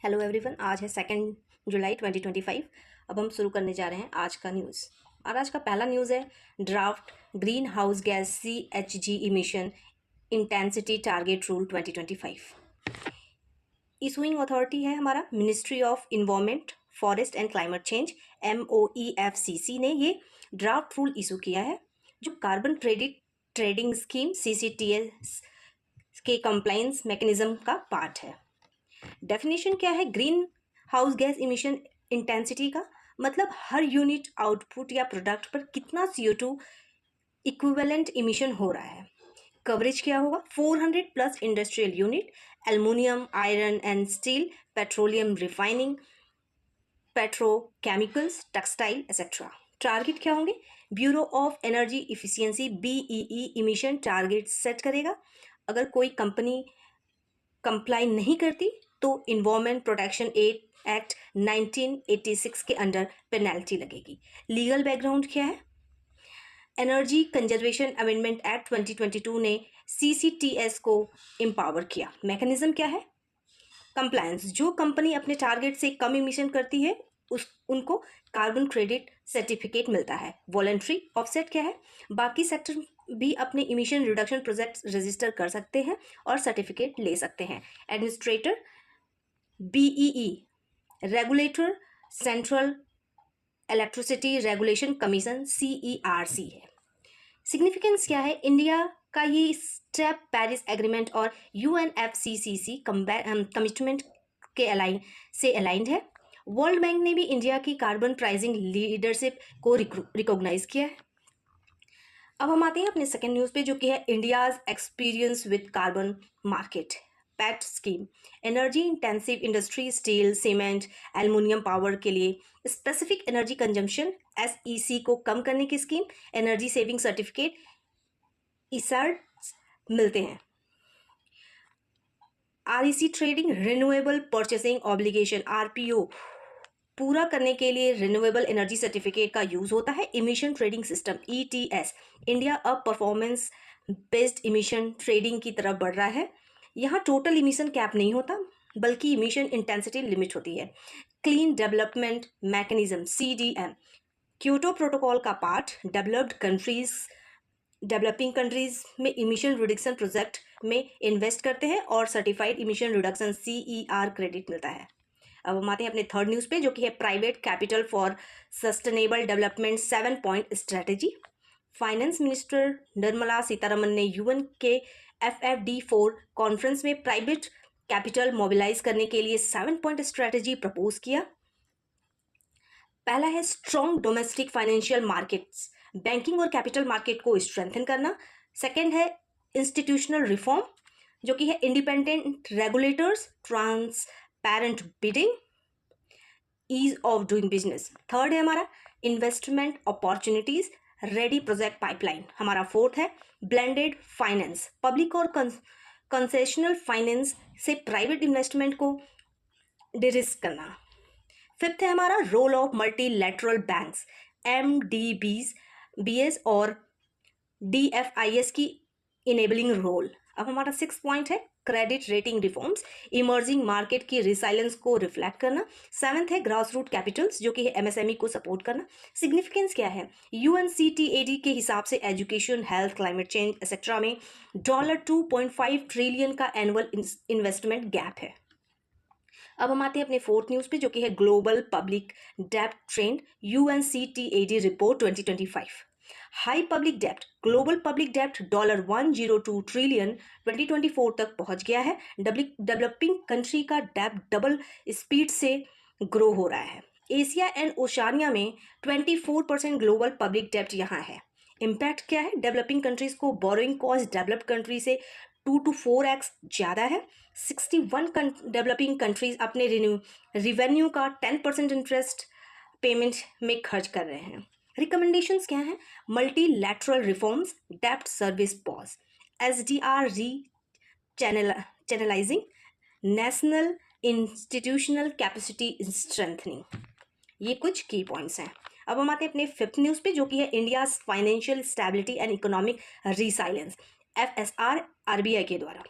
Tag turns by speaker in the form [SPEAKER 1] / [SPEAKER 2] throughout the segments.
[SPEAKER 1] Hello everyone. आज है 2 जुलाई 2025। अब हम शुरू करने जा रहे हैं आज का न्यूज़। और आज का पहला न्यूज़ है draft green house gas CHG emission intensity target rule 2025। Issuing authority है हमारा ministry of environment, forest and climate change MOEFCC ने ये ड्राफ्ट रूल इशू किया है जो carbon credit trading scheme CCTS के कंप्लायंस मैकेनिज्म का पार्ट है। डेफिनेशन क्या है green house gas emission intensity का? मतलब हर यूनिट आउटपुट या प्रोडक्ट पर कितना CO2 इक्विवेलेंट इमिशन हो रहा है। कवरेज क्या होगा? 400 plus industrial unit, aluminium, iron and steel, petroleum refining, petrochemicals, textile etcetera. Target क्या होंगे? Bureau of energy efficiency BEE emission target set करेगा। अगर कोई कंपनी कंप्लाई नहीं करती तो इन्वायरमेंट प्रोटेक्शन एक्ट 1986 के अंडर पेनल्टी लगेगी। लीगल बैकग्राउंड क्या है? एनर्जी कंजर्वेशन अमेंडमेंट एक्ट 2022 ने CCTS को एम्पावर किया। मैकेनिज्म क्या है? कंप्लायंस। जो कंपनी अपने टारगेट से कम इमिशन करती है उनको कार्बन क्रेडिट सर्टिफिकेट मिलता है। वॉलंटरी ऑफसेट क्या है? बाकी सेक्टर भी अपने इमिशन रिडक्शन प्रोजेक्ट रजिस्टर कर सकते हैं और सर्टिफिकेट ले सकते हैं। Administrator BEE regulator central electricity regulation commission CERC है। सिग्निफिकेंस क्या है? इंडिया का ये स्टेप पेरिस एग्रीमेंट और UNFCCC कमिटमेंट के अलाइंड है। वर्ल्ड बैंक ने भी इंडिया की कार्बन प्राइसिंग लीडरशिप को रिकॉग्नाइज किया है। अब हम आते हैं अपने सेकेंड न्यूज़ पे जो कि है India's experience with carbon market pact scheme. Energy intensive industry, steel, cement, aluminium power के लिए स्पेसिफिक एनर्जी कंजम्पशन SEC को कम करने की scheme, energy saving certificate ESCerts मिलते हैं। REC trading renewable purchasing obligation RPO पूरा करने के लिए रिन्यूएबल एनर्जी सर्टिफिकेट का यूज होता है। Emission trading system ETS India अब परफॉर्मेंस बेस्ड इमिशन ट्रेडिंग की तरफ बढ़ रहा है। यहाँ टोटल इमिशन कैप नहीं होता बल्कि इमिशन इंटेंसिटी लिमिट होती है। Clean development mechanism CDM Kyoto protocol का पार्ट। डेवलपिंग कंट्रीज में इमिशन रिडक्शन प्रोजेक्ट में इन्वेस्ट करते हैं और certified emission reduction CER credit मिलता है। अब हम आते हैं अपने थर्ड न्यूज़ पे जो कि है private capital for sustainable development 7 point strategy. Finance minister Nirmala Sitharaman ने UN के FFD4 कॉन्फ्रेंस में प्राइवेट कैपिटल मोबिलाइज करने के लिए 7 पॉइंट स्ट्रेटेजी प्रपोज किया। पहला है strong domestic financial markets, banking और कैपिटल मार्केट को स्ट्रेंथन करना। सेकेंड है इंस्टीट्यूशनल रिफॉर्म जो कि है independent regulators, transparent bidding, ease of doing business. Third है हमारा investment opportunities, ready project pipeline. हमारा फोर्थ है ब्लेंडेड फाइनेंस, पब्लिक और कंसेशनल फाइनेंस से प्राइवेट इन्वेस्टमेंट को डिरिस्क करना। फिफ्थ है हमारा role of multilateral banks, MDBs और DFIs की इनेबलिंग रोल। अब हमारा 6 पॉइंट है credit rating reforms, emerging market की रिसाइलेंस को रिफ्लेक्ट करना। 7th है ग्रास रूट कैपिटल्स जो कि है MSME को सपोर्ट करना। सिग्निफिकेंस क्या है? UNCTAD के हिसाब से education, health, climate change etcetera में $2.5 ट्रिलियन का एनुअल इन्वेस्टमेंट गैप है। अब हम आते हैं अपने फोर्थ न्यूज़ पे जो कि है ग्लोबल पब्लिक डेब्ट trend, UNCTAD report 2025। High public डेब्ट, ग्लोबल पब्लिक डेब्ट $102 ट्रिलियन 2024 तक पहुंच गया है। डेवलपिंग कंट्री का डेब्ट डबल स्पीड से ग्रो हो रहा है। एशिया एंड ओशानिया में 24% ग्लोबल पब्लिक डेब्ट यहाँ है। इम्पैक्ट क्या है? डेवलपिंग कंट्रीज को बोरोइंग कॉस्ट डेवलप्ड कंट्री से 2 to 4x ज़्यादा है। 61 डेवलपिंग कंट्रीज अपने रिवेन्यू का 10% इंटरेस्ट पेमेंट में खर्च कर रहे हैं। रिकमेंडेशंस क्या हैं? मल्टीलैटरल रिफॉर्म्स, डेब्ट service pause, SDR channelising, national institutional capacity strengthening. ये कुछ की पॉइंट्स हैं। अब हम आते हैं अपने फिफ्थ न्यूज़ पे जो कि है India financial stability and economic resilience, FSR RBI के द्वारा।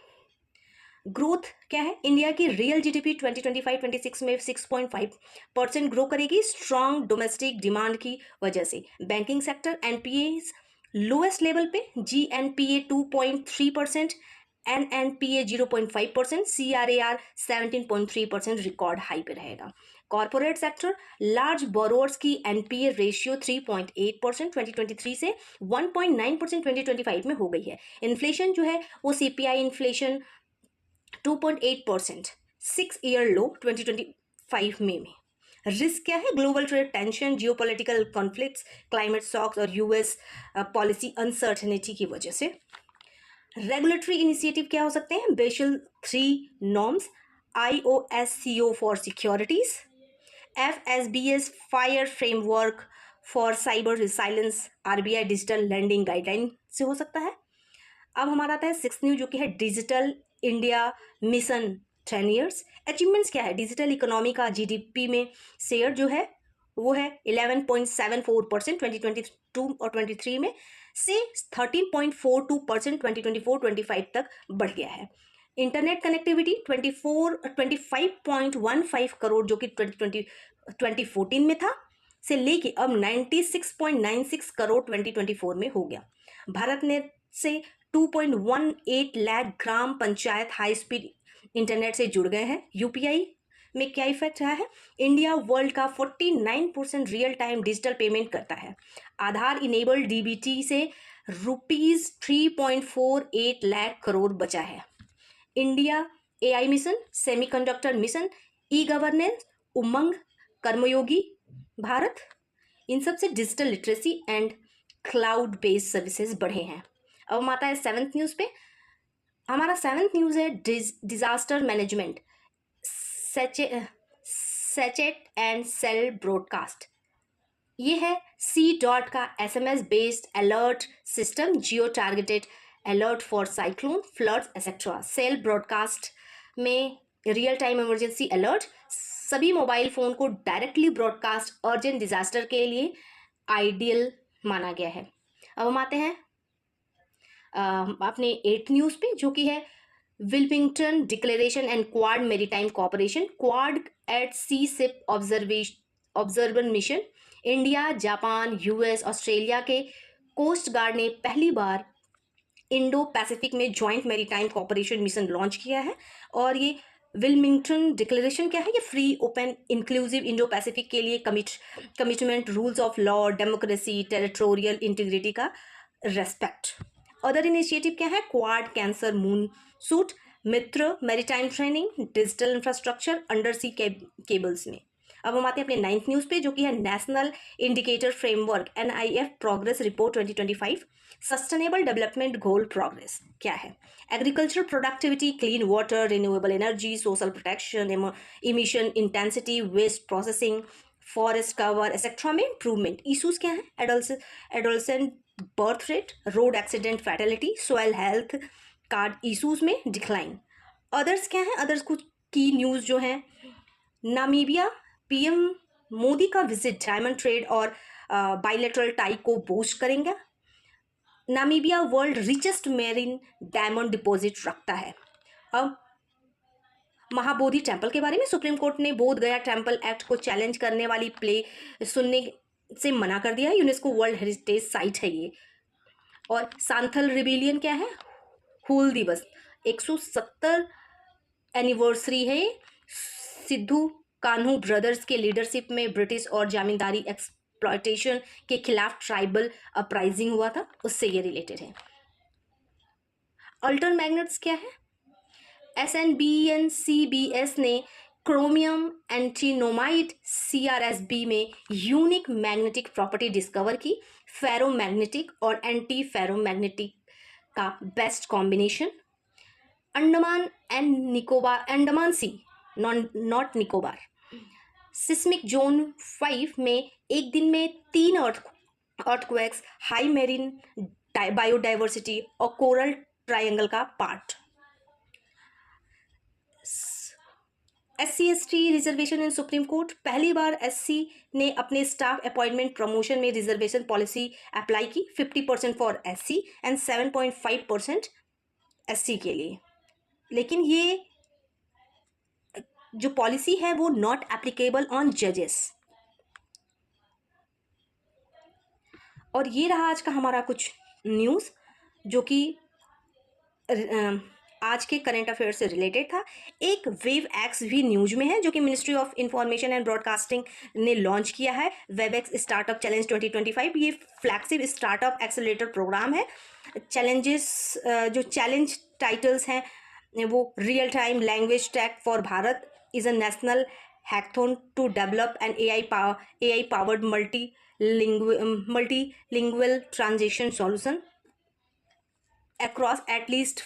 [SPEAKER 1] ग्रोथ क्या है, इंडिया की रियल जीडीपी 2025-26 में 6.5% ग्रो करेगी स्ट्रॉन्ग डोमेस्टिक डिमांड की वजह से। Banking sector NPA lowest level पे, जीएनपीए 2.3%, एनएनपीए 0.5%, सीआरएआर 17.3% रिकॉर्ड हाई पे रहेगा। कॉर्पोरेट सेक्टर लार्ज बोरोअर्स की एनपीए रेशियो 3.8% 2023 से 1.9% 2025 में हो गई है। इन्फ्लेशन जो है वो सीपीआई इन्फ्लेशन 2.8%, 6-year लो 2025 में। रिस्क क्या है, global trade tension, geopolitical conflicts, climate shocks और यूएस पॉलिसी अनसर्टेनिटी की वजह से। रेगुलेटरी इनिशिएटिव क्या हो सकते हैं, Basel 3 norms, IOSCO for securities, FSBS fire framework for cyber resilience, RBI digital lending guideline से हो सकता है। अब हमारा आता है 6th न्यूज जो कि है digital India mission 10 years. Achievements क्या है, डिजिटल इकोनॉमी का जीडीपी में शेयर जो है वो है 11.74% 2022 और 23 में से 13.42% 2024-25 तक बढ़ गया है। इंटरनेट कनेक्टिविटी 25.15 करोड़ जो कि 2014 में था से लेके अब 96.96 करोड़ 2024 में हो गया। भारत ने से 2.18 लाख ग्राम पंचायत हाई स्पीड इंटरनेट से जुड़ गए हैं। यूपीआई में क्या इफेक्ट रहा है, इंडिया वर्ल्ड का 49% रियल टाइम डिजिटल पेमेंट करता है। आधार इनेबल्ड डीबीटी से ₹3.48 लाख करोड़ बचा है। India AI mission, semiconductor mission, e governance, Umang, Karmayogi Bharat, इन सब से digital literacy and cloud based services बढ़े हैं। अब हम आता है 7th न्यूज़ पे। हमारा 7th न्यूज़ है disaster management, Sachet and cell broadcast. ये है C.DOT का SMS based alert system, geo targeted alert for cyclone, floods etcetera. Cell broadcast में रियल टाइम इमरजेंसी अलर्ट, सभी मोबाइल फ़ोन को डायरेक्टली ब्रॉडकास्ट अर्जेंट डिजास्टर के लिए ideal माना गया है। अब हम आते हैं अपने 8th न्यूज़ पे जो कि है Wilmington declaration and Quad maritime cooperation, Quad at sea ship observer mission. India, Japan, US, Australia के कोस्ट गार्ड ने पहली बार इंडो पैसिफिक में joint maritime cooperation mission launch किया है। और ये विल्मिंगटन डिक्लेरेशन क्या है, ये free, open, inclusive Indo Pacific के लिए commitment, rules of law, democracy, territorial integrity का रेस्पेक्ट। अदर इनिशिएटिव क्या है, Quad cancer moonshot, Maitri maritime training, digital infrastructure, under सी केबल्स में। अब हम आते हैं अपने 9th न्यूज़ पे जो कि है national indicator framework NIF progress report 2025, sustainable development goal progress क्या है, agriculture productivity, clean water, renewable energy, social protection, emission intensity, waste processing, forest cover etcetera में इंप्रूवमेंट। इशूज़ क्या है, adolescent birth rate, road accident fatality, soil health card issues में decline. Others क्या है, others कुछ की न्यूज़ जो है, नामीबिया PM मोदी का विजिट डायमंड ट्रेड और बाइलेटरल टाई को बूस्ट करेंगे। Namibia world richest marine diamond deposit रखता है। अब महाबोधि टेम्पल के बारे में, सुप्रीम कोर्ट ने बोध गया टेम्पल एक्ट को चैलेंज करने वाली प्ले सुनने से मना कर दिया है। यूनेस्को वर्ल्ड हेरिटेज साइट है ये। और सांथल रिबेलियन क्या है, हूल दिवस 170 एनिवर्सरी है। सिद्धू कान्हू ब्रदर्स के लीडरशिप में ब्रिटिश और जामींदारी एक्सप्लॉयटेशन के खिलाफ ट्राइबल अपराइजिंग हुआ था, उससे ये रिलेटेड है। अल्टर मैग्नेट्स क्या है, SNBNCBS ने क्रोमियम एंटीनोमाइड CRSB में यूनिक मैग्नेटिक प्रॉपर्टी डिस्कवर की, फेरोमैग्नेटिक और एंटी फेरोमैग्नेटिक का best combination. Andaman and Nicobar, Andaman sea not Nicobar, seismic zone 5 में एक दिन में 3 अर्थक्वेक्स, हाई मेरीन बायोडाइवर्सिटी और कोरल ट्रायंगल का part. SC/ST reservation in Supreme Court, पहली बार SC ने अपने स्टाफ अपॉइंटमेंट प्रमोशन में रिजर्वेशन पॉलिसी अप्लाई की, 50% फॉर SC एंड 7.5% SC के लिए। लेकिन ये जो पॉलिसी है वो नॉट एप्लीकेबल ऑन जजेस। और ये रहा आज का हमारा कुछ न्यूज़ जो कि आज के करंट अफेयर से रिलेटेड था। एक वेव एक्स भी न्यूज में है जो कि ministry of information and broadcasting ने लॉन्च किया है। वेब एक्स स्टार्टअप चैलेंज 2025 ये फ्लैगशिप स्टार्टअप एक्सेलरेटर प्रोग्राम है। चैलेंजेस जो चैलेंज टाइटल्स हैं वो real time language tag for Bharat is a national hackathon to develop an AI powered multilingual transition solution across at least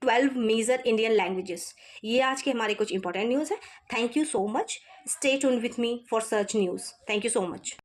[SPEAKER 1] 12 major Indian languages. ये आज के हमारे कुछ इंपॉर्टेंट न्यूज़ है। Thank you so much. Stay tuned with me for such news. Thank you so much.